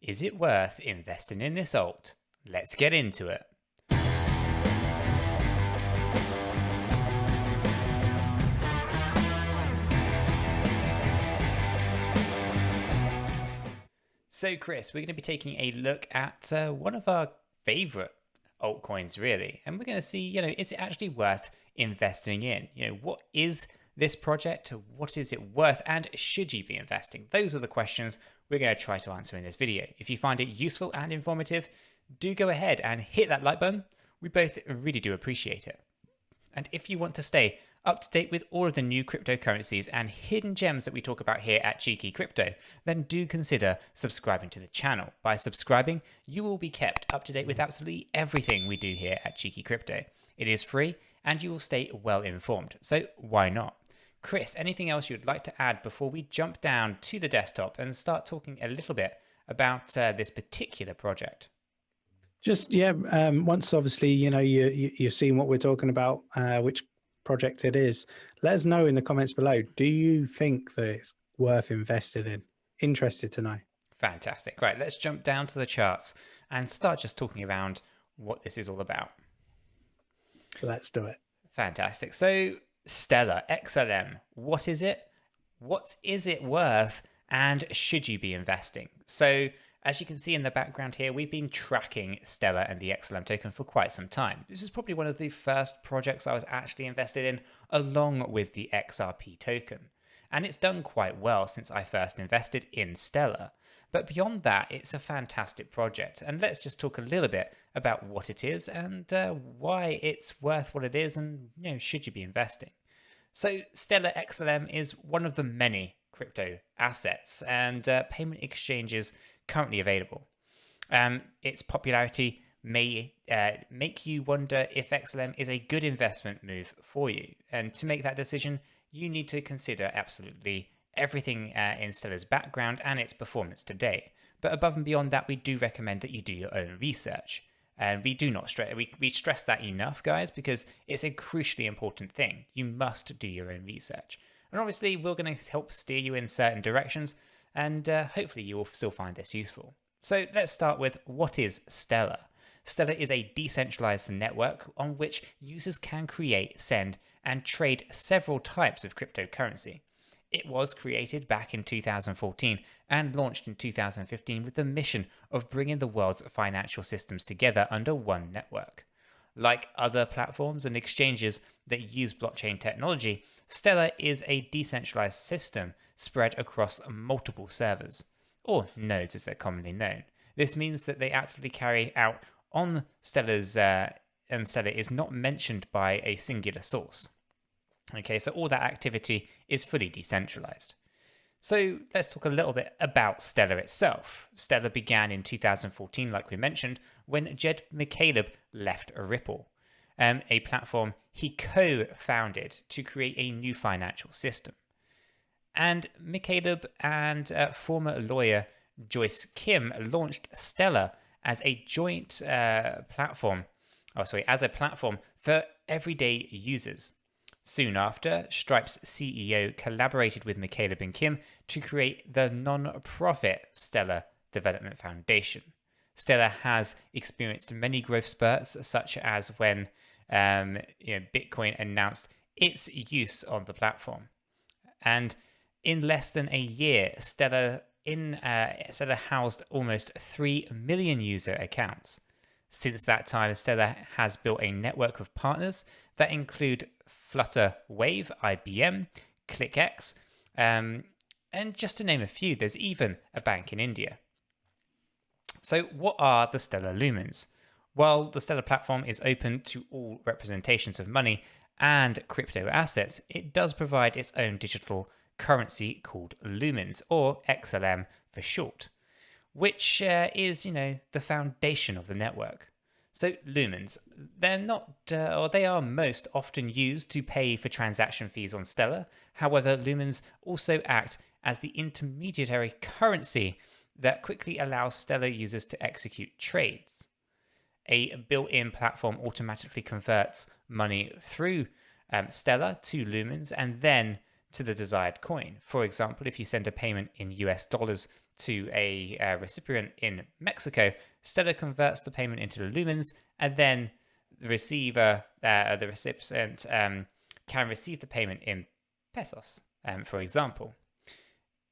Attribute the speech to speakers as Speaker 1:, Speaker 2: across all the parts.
Speaker 1: Is it worth investing in this alt? Let's get into it. So Chris, we're going to be taking a look at one of our favorite altcoins really, and we're going to see, is it actually worth investing in? What is this project? What is it worth? And should you be investing? Those are the questions we're going to try to answer in this video. If you find it useful and informative, do go ahead and hit that like button. We both really do appreciate it. And if you want to stay up to date with all of the new cryptocurrencies and hidden gems that we talk about here at Cheeky Crypto, then do consider subscribing to the channel. By subscribing, you will be kept up to date with absolutely everything we do here at Cheeky Crypto. It is free and you will stay well informed, so why not? Chris, anything else you'd like to add before we jump down to the desktop and start talking a little bit about this particular project?
Speaker 2: Just, once obviously, you've seen what we're talking about, which project it is, let us know in the comments below. Do you think that it's worth invested in? Interested to know.
Speaker 1: Fantastic. Right, let's jump down to the charts and start just talking around what this is all about.
Speaker 2: Let's do it.
Speaker 1: Fantastic. So Stellar, XLM, what is it? What is it worth? And should you be investing? So as you can see in the background here, we've been tracking Stellar and the XLM token for quite some time. This is probably one of the first projects I was actually invested in, along with the XRP token. And it's done quite well since I first invested in Stellar. But beyond that, it's a fantastic project. And let's just talk a little bit about what it is and why it's worth what it is and, should you be investing? So Stellar XLM is one of the many crypto assets and payment exchanges currently available. Its popularity may make you wonder if XLM is a good investment move for you. And to make that decision, you need to consider absolutely everything in Stellar's background and its performance today. But above and beyond that, we do recommend that you do your own research. And we do not stress, we stress that enough, guys, because it's a crucially important thing. You must do your own research. And obviously, we're going to help steer you in certain directions, and hopefully you will still find this useful. So let's start with, what is Stellar? Stellar is a decentralized network on which users can create, send, and trade several types of cryptocurrency. It was created back in 2014 and launched in 2015 with the mission of bringing the world's financial systems together under one network. Like other platforms and exchanges that use blockchain technology, Stellar is a decentralized system spread across multiple servers, or nodes as they're commonly known. This means that they actively carry out on Stellar's, and Stellar is not mentioned by a singular source. Okay, so all that activity is fully decentralized. So let's talk a little bit about Stellar itself. Stellar began in 2014, like we mentioned, when 𝗕𝗘𝗪𝗪 left Ripple, a platform he co-founded to create a new financial system. And 𝗕𝗪𝗪 and former lawyer Joyce Kim launched Stellar as a joint platform for everyday users. Soon after, Stripe's CEO collaborated with 𝗕𝗪𝗪 and Kim to create the non-profit Stellar Development Foundation. Stellar has experienced many growth spurts, such as when Bitcoin announced its use on the platform. And in less than a year, Stellar housed almost 3 million user accounts. Since that time, Stellar has built a network of partners that include Flutterwave, IBM, ClickX, and just to name a few, there's even a bank in India. So what are the Stellar Lumens? Well, the Stellar platform is open to all representations of money and crypto assets. It does provide its own digital currency called Lumens, or XLM for short, which is, the foundation of the network. So Lumens, they are most often used to pay for transaction fees on Stellar. However, Lumens also act as the intermediary currency that quickly allows Stellar users to execute trades. A built-in platform automatically converts money through Stellar to Lumens and then to the desired coin. For example, if you send a payment in US dollars to a recipient in Mexico, Stellar converts the payment into the lumens, and then the recipient can receive the payment in pesos, for example.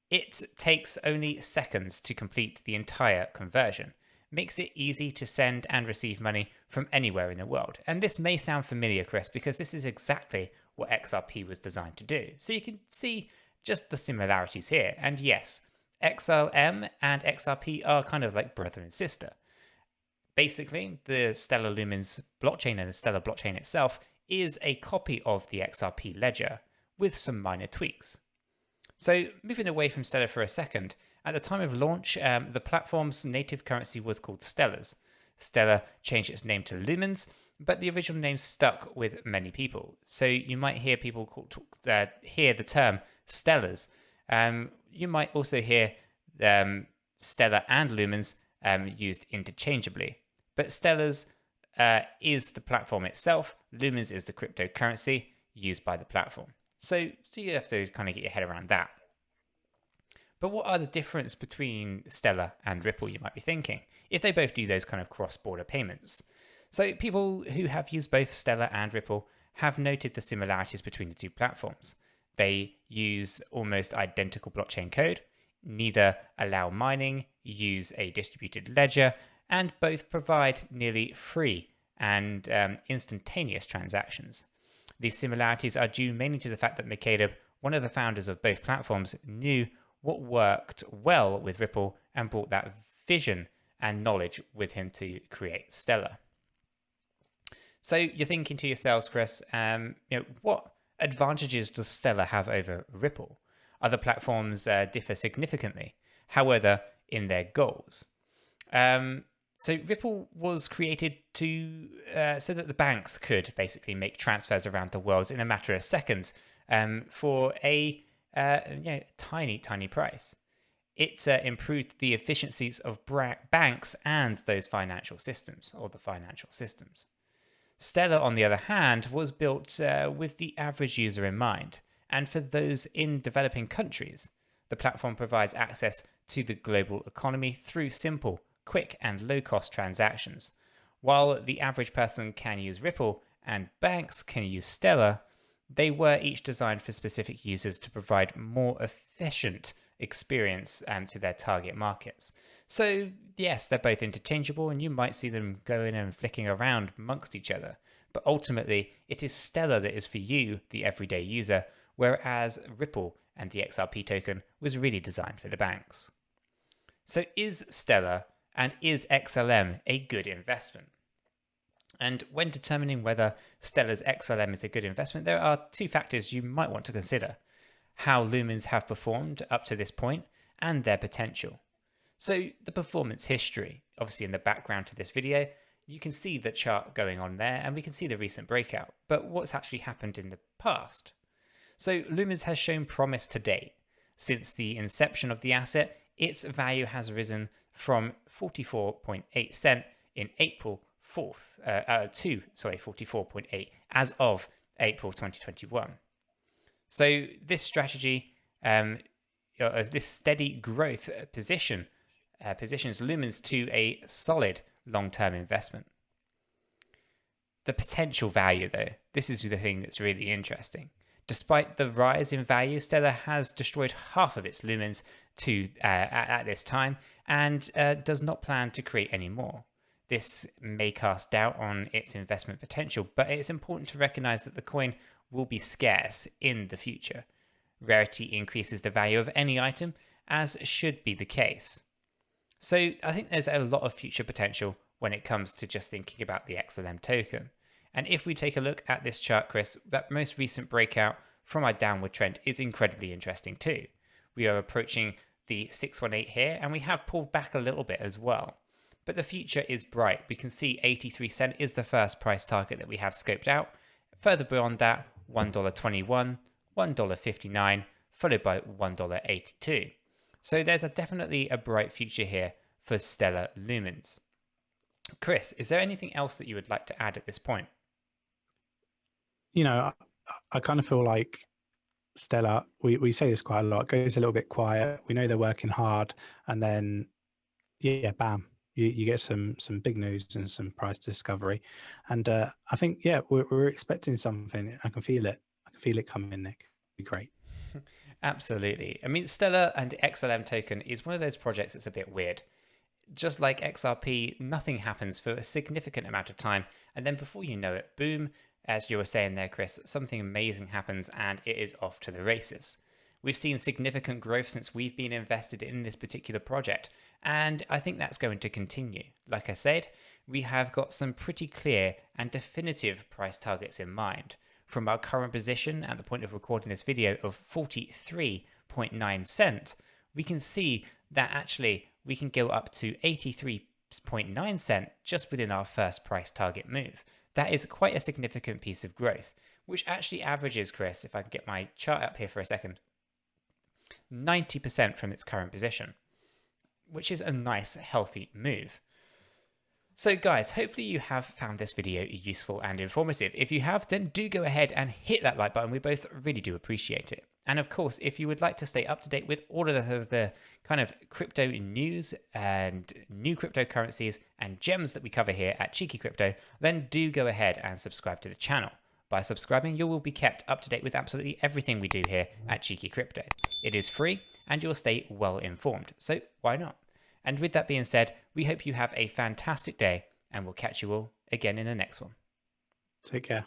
Speaker 1: It takes only seconds to complete the entire conversion. Makes it easy to send and receive money from anywhere in the world. And this may sound familiar, Chris, because this is exactly what XRP was designed to do. So you can see just the similarities here. And yes, XLM and XRP are kind of like brother and sister. Basically, the Stellar Lumens blockchain and the Stellar blockchain itself is a copy of the XRP ledger with some minor tweaks. So moving away from Stellar for a second, at the time of launch, the platform's native currency was called Stellars. Stellar changed its name to Lumens, but the original name stuck with many people. So you might hear people hear the term Stellars. You might also hear Stellar and Lumens used interchangeably. But Stellars is the platform itself. Lumens is the cryptocurrency used by the platform. So you have to kind of get your head around that. But what are the difference between Stellar and Ripple, you might be thinking, if they both do those kind of cross-border payments? So people who have used both Stellar and Ripple have noted the similarities between the two platforms. They use almost identical blockchain code, neither allow mining, use a distributed ledger, and both provide nearly free and instantaneous transactions. These similarities are due mainly to the fact that 𝗕𝗘𝗪𝗧, one of the founders of both platforms, knew what worked well with Ripple and brought that vision and knowledge with him to create Stellar. So you're thinking to yourselves, Chris, what advantages does Stellar have over Ripple? Other platforms differ significantly, however, in their goals. So Ripple was created so that the banks could basically make transfers around the world in a matter of seconds for a tiny price. It improved the efficiencies of banks and those financial systems, or the financial systems. Stellar, on the other hand, was built with the average user in mind, and for those in developing countries. The platform provides access to the global economy through simple, quick and low-cost transactions. While the average person can use Ripple and banks can use Stellar, they were each designed for specific users to provide more efficient experience to their target markets. So yes, they're both interchangeable and you might see them going and flicking around amongst each other. But ultimately, it is Stellar that is for you, the everyday user, whereas Ripple and the XRP token was really designed for the banks. So is Stellar and is XLM a good investment? And when determining whether Stellar's XLM is a good investment, there are two factors you might want to consider: how Lumens have performed up to this point and their potential. So the performance history, obviously in the background to this video, you can see the chart going on there and we can see the recent breakout, but what's actually happened in the past? So Lumens has shown promise to date. Since the inception of the asset, its value has risen from 44.8 cent in April 4th to 44.8 as of April 2021. So this strategy, this steady growth positions Lumens to a solid long-term investment. The potential value, though, this is the thing that's really interesting. Despite the rise in value, Stellar has destroyed half of its lumens at this time and does not plan to create any more. This may cast doubt on its investment potential, but it's important to recognize that the coin will be scarce in the future. Rarity increases the value of any item, as should be the case. So I think there's a lot of future potential when it comes to just thinking about the XLM token. And if we take a look at this chart, Chris, that most recent breakout from our downward trend is incredibly interesting too. We are approaching the 618 here, and we have pulled back a little bit as well. But the future is bright. We can see 83 cent is the first price target that we have scoped out. Further beyond that, $1.21, $1.59, followed by $1.82. So there's definitely a bright future here for Stellar Lumens. Chris, is there anything else that you would like to add at this point?
Speaker 2: You know, I kind of feel like Stellar, we say this quite a lot, goes a little bit quiet. We know they're working hard, and then yeah, bam, you get some big news and some price discovery. And I think, yeah, we're expecting something. I can feel it. I can feel it coming, Nick. It'd be great.
Speaker 1: Absolutely. I mean, Stellar and XLM token is one of those projects that's a bit weird. Just like XRP, nothing happens for a significant amount of time, and then before you know it, boom, as you were saying there, Chris, something amazing happens and it is off to the races. We've seen significant growth since we've been invested in this particular project, and I think that's going to continue. Like I said, we have got some pretty clear and definitive price targets in mind. From our current position at the point of recording this video of 43.9 cent, we can see that actually we can go up to 83.9 cent just within our first price target move. That is quite a significant piece of growth, which actually averages, Chris, if I can get my chart up here for a second, 90% from its current position, which is a nice, healthy move. So guys, hopefully you have found this video useful and informative. If you have, then do go ahead and hit that like button. We both really do appreciate it. And of course, if you would like to stay up to date with all of the kind of crypto news and new cryptocurrencies and gems that we cover here at Cheeky Crypto, then do go ahead and subscribe to the channel. By subscribing, you will be kept up to date with absolutely everything we do here at Cheeky Crypto. It is free and you'll stay well informed, so why not? And with that being said, we hope you have a fantastic day and we'll catch you all again in the next one.
Speaker 2: Take care.